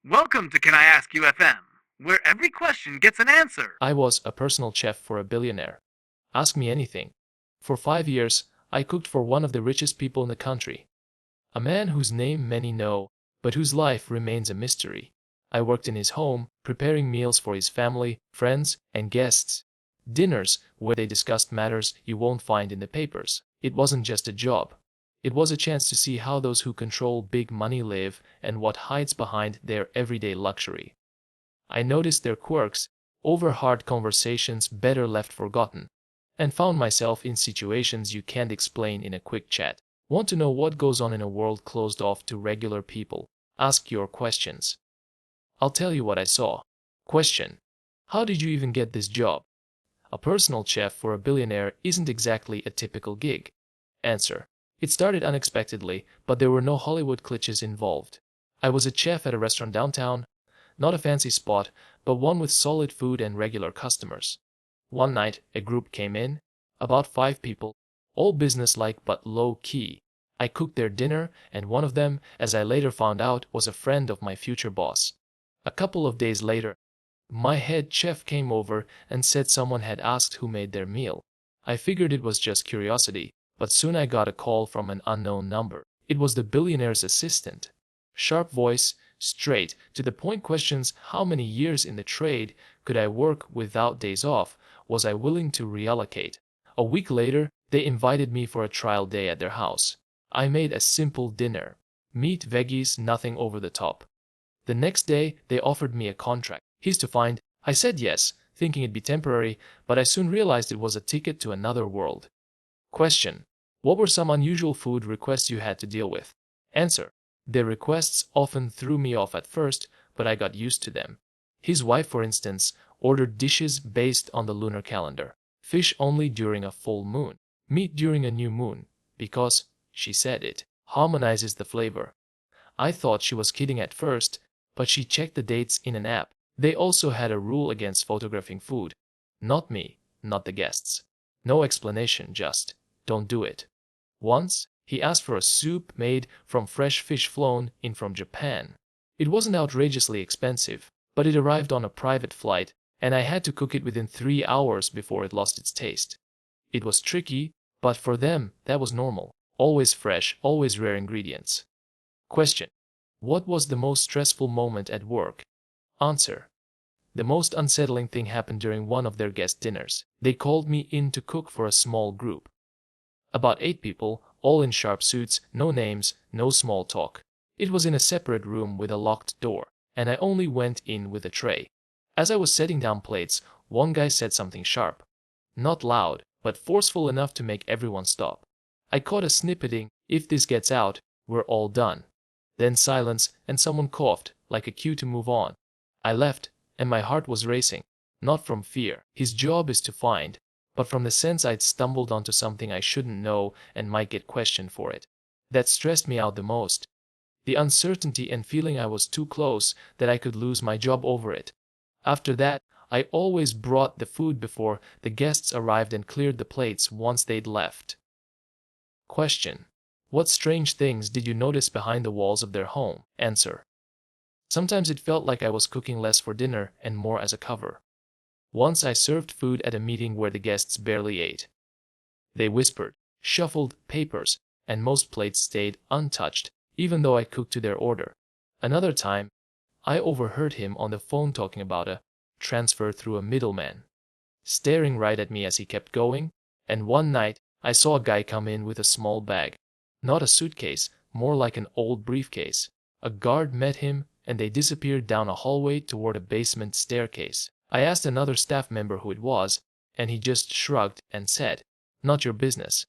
Welcome to Can I Ask You FM, where every question gets an answer. I was a personal chef for a billionaire. Ask me anything. For 5 years, I cooked for one of the richest people in the country. A man whose name many know, but whose life remains a mystery. I worked in his home, preparing meals for his family, friends, and guests. Dinners where they discussed matters you won't find in the papers. It wasn't just a job. It was a chance to see how those who control big money live and what hides behind their everyday luxury. I noticed their quirks, over hard conversations better left forgotten, and found myself in situations you can't explain in a quick chat. Want to know what goes on in a world closed off to regular people? Ask your questions. I'll tell you what I saw. Question: how did you even get this job? A personal chef for a billionaire isn't exactly a typical gig. Answer: it started unexpectedly, but there were no Hollywood glitches involved. I was a chef at a restaurant downtown, not a fancy spot, but one with solid food and regular customers. One night, a group came in, about 5 people, all businesslike but low-key. I cooked their dinner, and one of them, as I later found out, was a friend of my future boss. A couple of days later, my head chef came over and said someone had asked who made their meal. I figured it was just curiosity, but soon I got a call from an unknown number. It was the billionaire's assistant. Sharp voice, straight to the point questions: how many years in the trade, could I work without days off, was I willing to reallocate. A week later, they invited me for a trial day at their house. I made a simple dinner. Meat, veggies, nothing over the top. The next day, they offered me a contract. He's to find. I said yes, thinking it'd be temporary, but I soon realized it was a ticket to another world. Question: what were some unusual food requests you had to deal with? Answer: their requests often threw me off at first, but I got used to them. His wife, for instance, ordered dishes based on the lunar calendar. Fish only during a full moon. Meat during a new moon, because, she said, it harmonizes the flavor. I thought she was kidding at first, but she checked the dates in an app. They also had a rule against photographing food. Not me, not the guests. No explanation, just, don't do it. Once, he asked for a soup made from fresh fish flown in from Japan. It wasn't outrageously expensive, but it arrived on a private flight, and I had to cook it within 3 hours before it lost its taste. It was tricky, but for them, that was normal. Always fresh, always rare ingredients. Question: what was the most stressful moment at work? Answer: the most unsettling thing happened during one of their guest dinners. They called me in to cook for a small group. About 8 people, all in sharp suits, no names, no small talk. It was in a separate room with a locked door, and I only went in with a tray. As I was setting down plates, one guy said something sharp. Not loud, but forceful enough to make everyone stop. I caught a snippeting: if this gets out, we're all done. Then silence, and someone coughed, like a cue to move on. I left, and my heart was racing. Not from fear, his job is to find, but from the sense I'd stumbled onto something I shouldn't know and might get questioned for it. That stressed me out the most. The uncertainty and feeling I was too close, that I could lose my job over it. After that, I always brought the food before the guests arrived and cleared the plates once they'd left. Question: what strange things did you notice behind the walls of their home? Answer: sometimes it felt like I was cooking less for dinner and more as a cover. Once I served food at a meeting where the guests barely ate. They whispered, shuffled papers, and most plates stayed untouched, even though I cooked to their order. Another time, I overheard him on the phone talking about a transfer through a middleman, staring right at me as he kept going. And one night, I saw a guy come in with a small bag. Not a suitcase, more like an old briefcase. A guard met him, and they disappeared down a hallway toward a basement staircase. I asked another staff member who it was, and he just shrugged and said, "Not your business."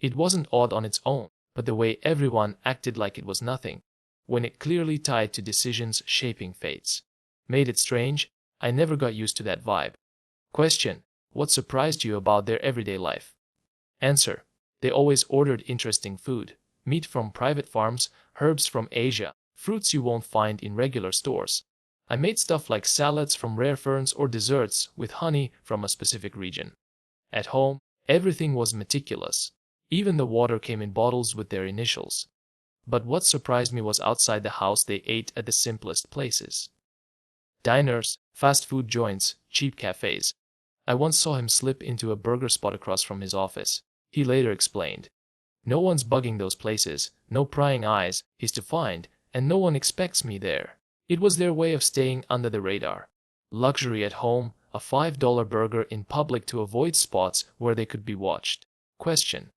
It wasn't odd on its own, but the way everyone acted like it was nothing, when it clearly tied to decisions shaping fates, made it strange. I never got used to that vibe. Question: what surprised you about their everyday life? Answer: they always ordered interesting food. Meat from private farms, herbs from Asia, fruits you won't find in regular stores. I made stuff like salads from rare ferns or desserts with honey from a specific region. At home, everything was meticulous. Even the water came in bottles with their initials. But what surprised me was outside the house they ate at the simplest places. Diners, fast food joints, cheap cafes. I once saw him slip into a burger spot across from his office. He later explained, "No one's bugging those places, no prying eyes, he's to find, and no one expects me there." It was their way of staying under the radar. Luxury at home, a $5 burger in public to avoid spots where they could be watched. Question: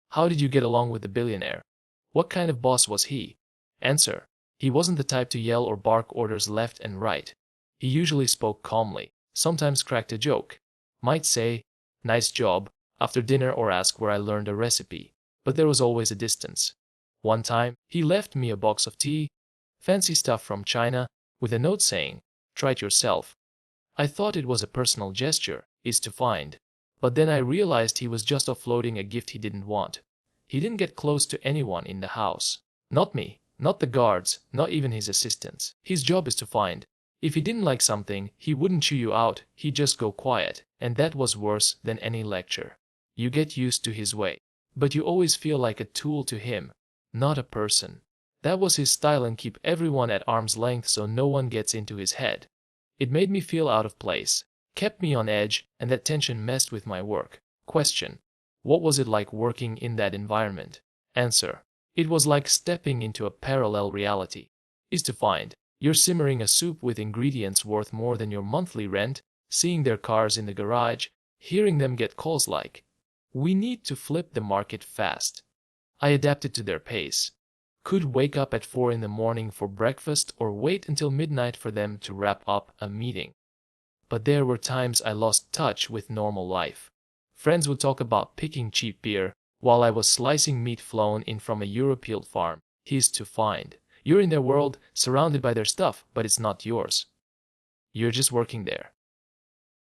how did you get along with the billionaire? What kind of boss was he? Answer: he wasn't the type to yell or bark orders left and right. He usually spoke calmly, sometimes cracked a joke. Might say, "Nice job," after dinner or ask where I learned a recipe. But there was always a distance. One time, he left me a box of tea, fancy stuff from China, with a note saying, "Try it yourself." I thought it was a personal gesture, is to find. But then I realized he was just offloading a gift he didn't want. He didn't get close to anyone in the house. Not me, not the guards, not even his assistants. His job is to find. If he didn't like something, he wouldn't chew you out, he'd just go quiet, and that was worse than any lecture. You get used to his way, but you always feel like a tool to him, not a person. That was his style, and keep everyone at arm's length so no one gets into his head. It made me feel out of place, kept me on edge, and that tension messed with my work. Question: what was it like working in that environment? Answer: it was like stepping into a parallel reality. Is to find. You're simmering a soup with ingredients worth more than your monthly rent, seeing their cars in the garage, hearing them get calls like, "We need to flip the market fast." I adapted to their pace. Could wake up at 4 in the morning for breakfast or wait until midnight for them to wrap up a meeting. But there were times I lost touch with normal life. Friends would talk about picking cheap beer while I was slicing meat flown in from a European farm. He's to find. You're in their world, surrounded by their stuff, but it's not yours. You're just working there.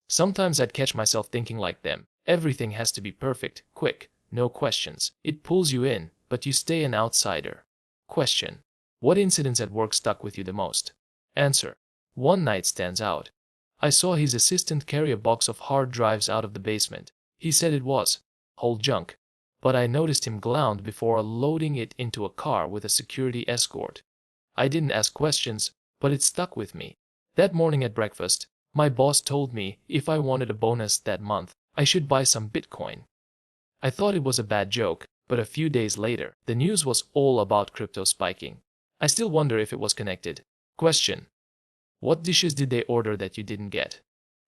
Sometimes I'd catch myself thinking like them. Everything has to be perfect, quick, no questions. It pulls you in, but you stay an outsider. Question: what incidents at work stuck with you the most? Answer: one night stands out. I saw his assistant carry a box of hard drives out of the basement. He said it was whole junk, but I noticed him glowned before loading it into a car with a security escort. I didn't ask questions, but it stuck with me. That morning at breakfast, my boss told me if I wanted a bonus that month, I should buy some Bitcoin. I thought it was a bad joke, but a few days later, the news was all about crypto spiking. I still wonder if it was connected. Question: what dishes did they order that you didn't get?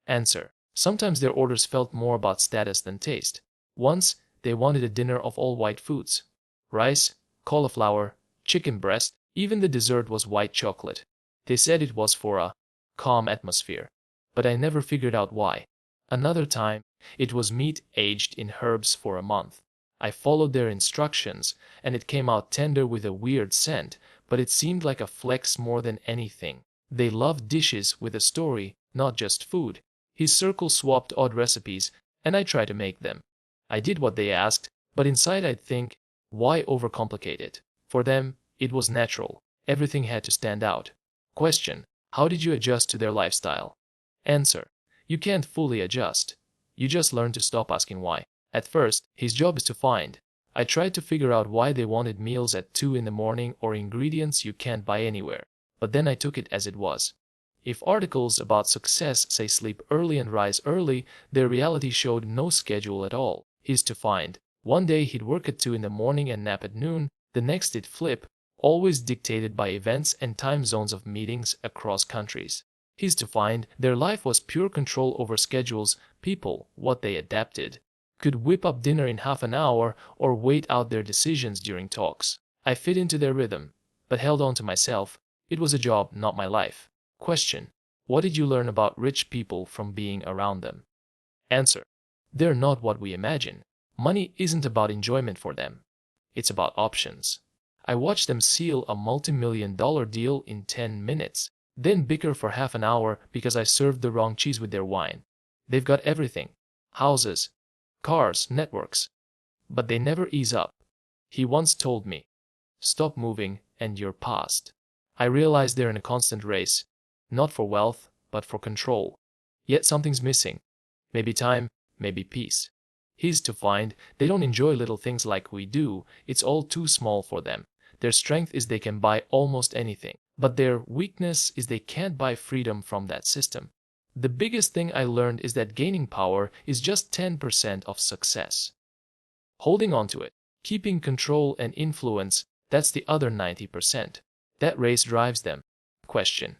Answer: sometimes their orders felt more about status than taste. Once, they wanted a dinner of all white foods. Rice, cauliflower, chicken breast, even the dessert was white chocolate. They said it was for a calm atmosphere, but I never figured out why. Another time, it was meat aged in herbs for a month. I followed their instructions, and it came out tender with a weird scent, but it seemed like a flex more than anything. They loved dishes with a story, not just food. His circle swapped odd recipes, and I tried to make them. I did what they asked, but inside I'd think, why overcomplicate it? For them, it was natural. Everything had to stand out. Question: how did you adjust to their lifestyle? Answer: you can't fully adjust. You just learn to stop asking why. At first, his job is to find. I tried to figure out why they wanted meals at 2 in the morning or ingredients you can't buy anywhere. But then I took it as it was. If articles about success say sleep early and rise early, their reality showed no schedule at all. He's to find. One day he'd work at 2 in the morning and nap at noon, the next it'd flip, always dictated by events and time zones of meetings across countries. He's to find. Their life was pure control over schedules, people, what they adapted. Could whip up dinner in half an hour or wait out their decisions during talks. I fit into their rhythm, but held on to myself. It was a job, not my life. Question: what did you learn about rich people from being around them? Answer: they're not what we imagine. Money isn't about enjoyment for them. It's about options. I watched them seal a multi-million-dollar deal in 10 minutes, then bicker for half an hour because I served the wrong cheese with their wine. They've got everything: houses, cars, networks. But they never ease up. He once told me, "Stop moving and you're past." I realize they're in a constant race, not for wealth, but for control. Yet something's missing. Maybe time, maybe peace. He's to find. They don't enjoy little things like we do. It's all too small for them. Their strength is they can buy almost anything, but their weakness is they can't buy freedom from that system. The biggest thing I learned is that gaining power is just 10% of success. Holding on to it, keeping control and influence, that's the other 90%. That race drives them. Question: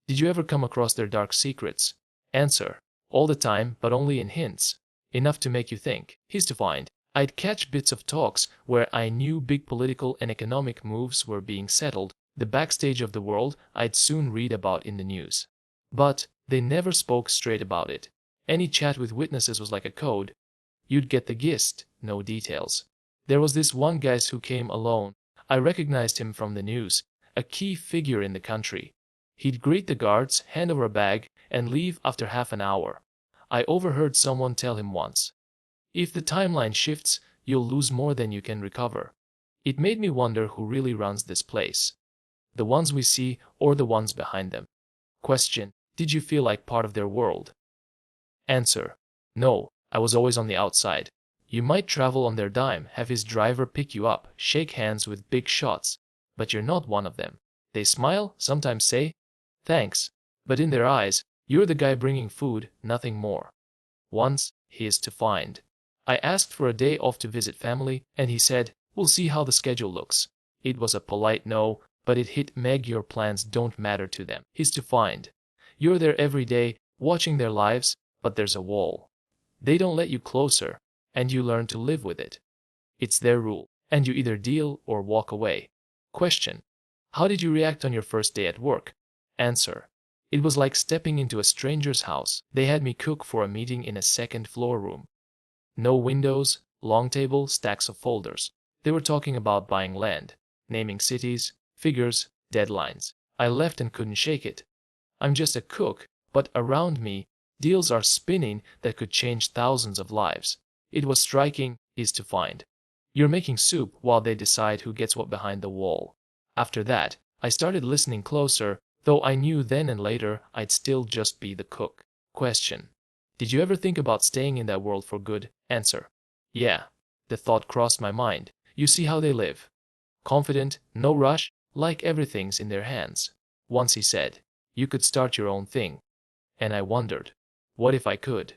did you ever come across their dark secrets? Answer: all the time, but only in hints. Enough to make you think. He's to find. I'd catch bits of talks where I knew big political and economic moves were being settled, the backstage of the world I'd soon read about in the news. But they never spoke straight about it. Any chat with witnesses was like a code. You'd get the gist, no details. There was this one guy who came alone. I recognized him from the news, a key figure in the country. He'd greet the guards, hand over a bag, and leave after half an hour. I overheard someone tell him once, "If the timeline shifts, you'll lose more than you can recover." It made me wonder who really runs this place. The ones we see or the ones behind them. Question: did you feel like part of their world? Answer: no, I was always on the outside. You might travel on their dime, have his driver pick you up, shake hands with big shots, but you're not one of them. They smile, sometimes say, "Thanks," but in their eyes, you're the guy bringing food, nothing more. Once, he is to find. I asked for a day off to visit family, and he said, "We'll see how the schedule looks." It was a polite no, but it hit Meg. Your plans don't matter to them. He's to find. You're there every day, watching their lives, but there's a wall. They don't let you closer, and you learn to live with it. It's their rule, and you either deal or walk away. Question: how did you react on your first day at work? Answer: it was like stepping into a stranger's house. They had me cook for a meeting in a second-floor room. No windows, long table, stacks of folders. They were talking about buying land, naming cities, figures, deadlines. I left and couldn't shake it. I'm just a cook, but around me, deals are spinning that could change thousands of lives. It was striking, is to find. You're making soup while they decide who gets what behind the wall. After that, I started listening closer, though I knew then and later I'd still just be the cook. Question: did you ever think about staying in that world for good? Answer: yeah. The thought crossed my mind. You see how they live. Confident, no rush, like everything's in their hands. Once he said, "You could start your own thing." And I wondered, what if I could?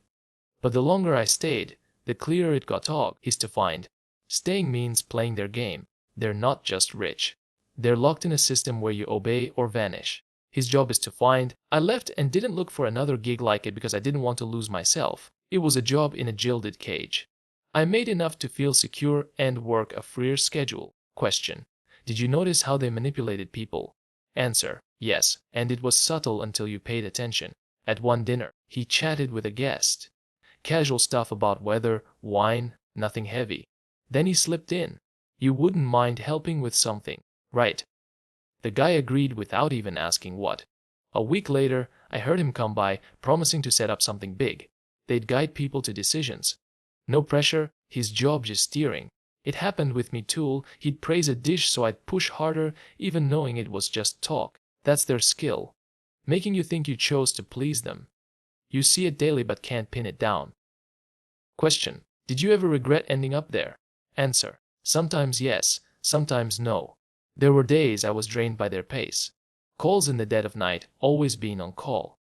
But the longer I stayed, the clearer it got. Is to find. Staying means playing their game. They're not just rich. They're locked in a system where you obey or vanish. His job is to find. I left and didn't look for another gig like it because I didn't want to lose myself. It was a job in a gilded cage. I made enough to feel secure and work a freer schedule. Question: did you notice how they manipulated people? Answer: yes, and it was subtle until you paid attention. At one dinner, he chatted with a guest. Casual stuff about weather, wine, nothing heavy. Then he slipped in. "You wouldn't mind helping with something, right?" The guy agreed without even asking what. A week later, I heard him come by, promising to set up something big. They'd guide people to decisions. No pressure, his job just steering. It happened with me too. He'd praise a dish so I'd push harder, even knowing it was just talk. That's their skill. Making you think you chose to please them. You see it daily but can't pin it down. Question: did you ever regret ending up there? Answer: sometimes yes, sometimes no. There were days I was drained by their pace. Calls in the dead of night, always being on call.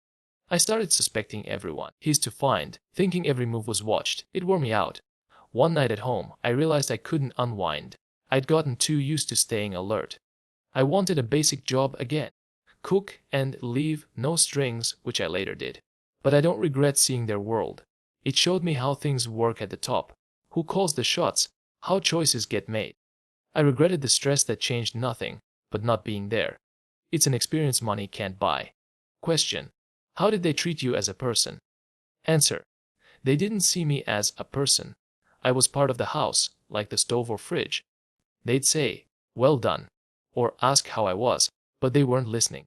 I started suspecting everyone. He's to find, thinking every move was watched. It wore me out. One night at home, I realized I couldn't unwind. I'd gotten too used to staying alert. I wanted a basic job again. Cook and leave, no strings, which I later did. But I don't regret seeing their world. It showed me how things work at the top, who calls the shots, how choices get made. I regretted the stress that changed nothing, but not being there. It's an experience money can't buy. Question: how did they treat you as a person? Answer: they didn't see me as a person. I was part of the house, like the stove or fridge. They'd say, "well done," or ask how I was, but they weren't listening.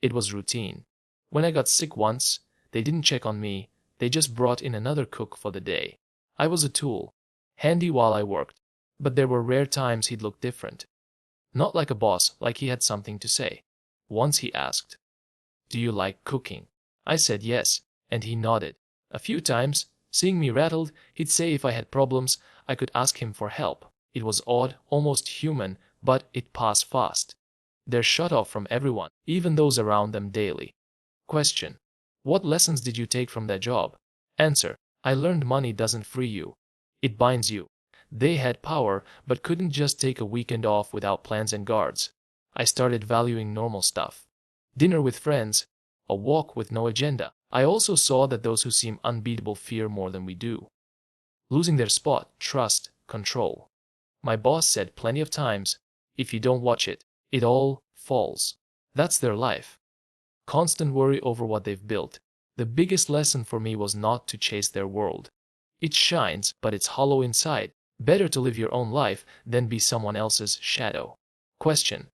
It was routine. When I got sick once, they didn't check on me, they just brought in another cook for the day. I was a tool, handy while I worked, but there were rare times he'd look different. Not like a boss, like he had something to say. Once he asked, "Do you like cooking?" I said yes, and he nodded. A few times, seeing me rattled, he'd say if I had problems, I could ask him for help. It was odd, almost human, but it passed fast. They're shut off from everyone, even those around them daily. Question: what lessons did you take from that job? Answer: I learned money doesn't free you. It binds you. They had power, but couldn't just take a weekend off without plans and guards. I started valuing normal stuff. Dinner with friends, a walk with no agenda. I also saw that those who seem unbeatable fear more than we do. Losing their spot, trust, control. My boss said plenty of times, if you don't watch it, it all falls. That's their life. Constant worry over what they've built. The biggest lesson for me was not to chase their world. It shines, but it's hollow inside. Better to live your own life than be someone else's shadow. Question: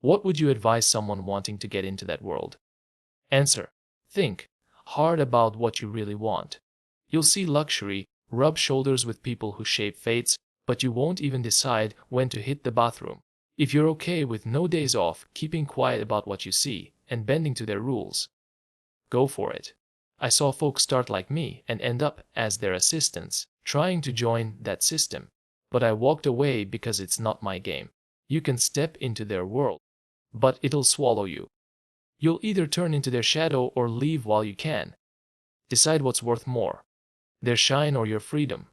what would you advise someone wanting to get into that world? Answer: think hard about what you really want. You'll see luxury, rub shoulders with people who shape fates, but you won't even decide when to hit the bathroom. If you're okay with no days off, keeping quiet about what you see, and bending to their rules, go for it. I saw folks start like me and end up as their assistants, trying to join that system. But I walked away because it's not my game. You can step into their world, but it'll swallow you. You'll either turn into their shadow or leave while you can. Decide what's worth more, their shine or your freedom.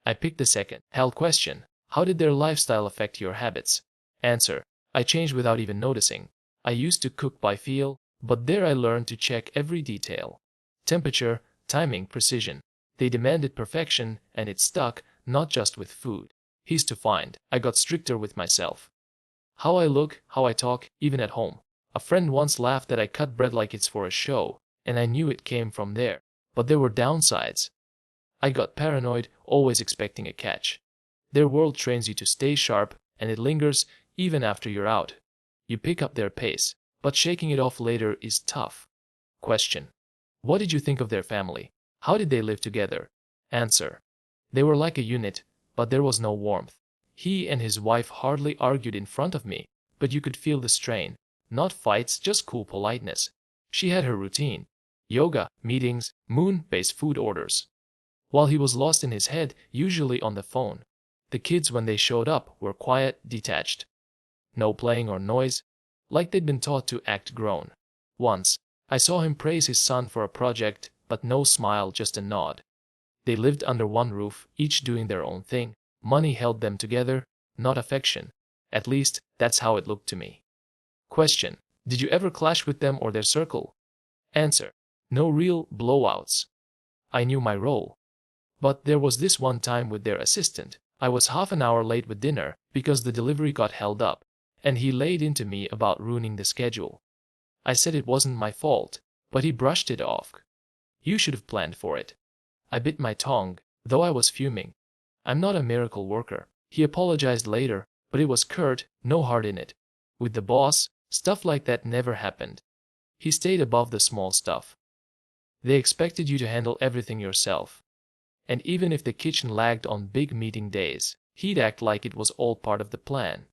I picked the second. Hell question: how did their lifestyle affect your habits? Answer: I changed without even noticing. I used to cook by feel, but there I learned to check every detail. Temperature, timing, precision. They demanded perfection, and it stuck, not just with food. He's to find. I got stricter with myself. How I look, how I talk, even at home. A friend once laughed that I cut bread like it's for a show, and I knew it came from there. But there were downsides. I got paranoid, always expecting a catch. Their world trains you to stay sharp, and it lingers even after you're out. You pick up their pace, but shaking it off later is tough. Question: what did you think of their family? How did they live together? Answer: they were like a unit, but there was no warmth. He and his wife hardly argued in front of me, but you could feel the strain. Not fights, just cool politeness. She had her routine: yoga, meetings, moon-based food orders. While he was lost in his head, usually on the phone. The kids, when they showed up, were quiet, detached. No playing or noise, like they'd been taught to act grown. Once, I saw him praise his son for a project, but no smile, just a nod. They lived under one roof, each doing their own thing. Money held them together, not affection. At least, that's how it looked to me. Question: did you ever clash with them or their circle? Answer: no real blowouts. I knew my role. But there was this one time with their assistant. I was half an hour late with dinner because the delivery got held up, and he laid into me about ruining the schedule. I said it wasn't my fault, but he brushed it off. You should have planned for it. I bit my tongue, though I was fuming. I'm not a miracle worker. He apologized later, but it was curt, no heart in it. With the boss, stuff like that never happened. He stayed above the small stuff. They expected you to handle everything yourself. And even if the kitchen lagged on big meeting days, he'd act like it was all part of the plan.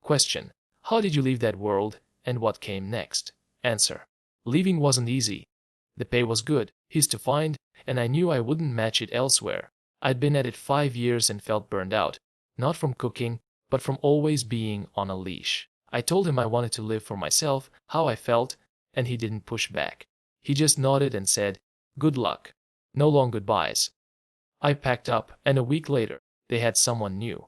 Question: how did you leave that world, and what came next? Answer: leaving wasn't easy. The pay was good, his to find, and I knew I wouldn't match it elsewhere. I'd been at it 5 years and felt burned out, not from cooking, but from always being on a leash. I told him I wanted to live for myself, how I felt, and he didn't push back. He just nodded and said, good luck. No long goodbyes. I packed up, and a week later, they had someone new.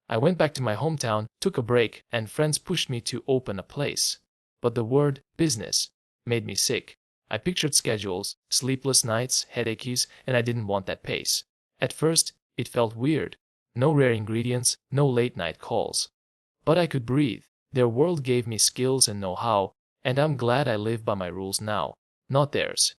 I went back to my hometown, took a break, and friends pushed me to open a place. But the word business made me sick. I pictured schedules, sleepless nights, headaches, and I didn't want that pace. At first, it felt weird. No rare ingredients, no late-night calls. But I could breathe. Their world gave me skills and know-how, and I'm glad I live by my rules now, not theirs.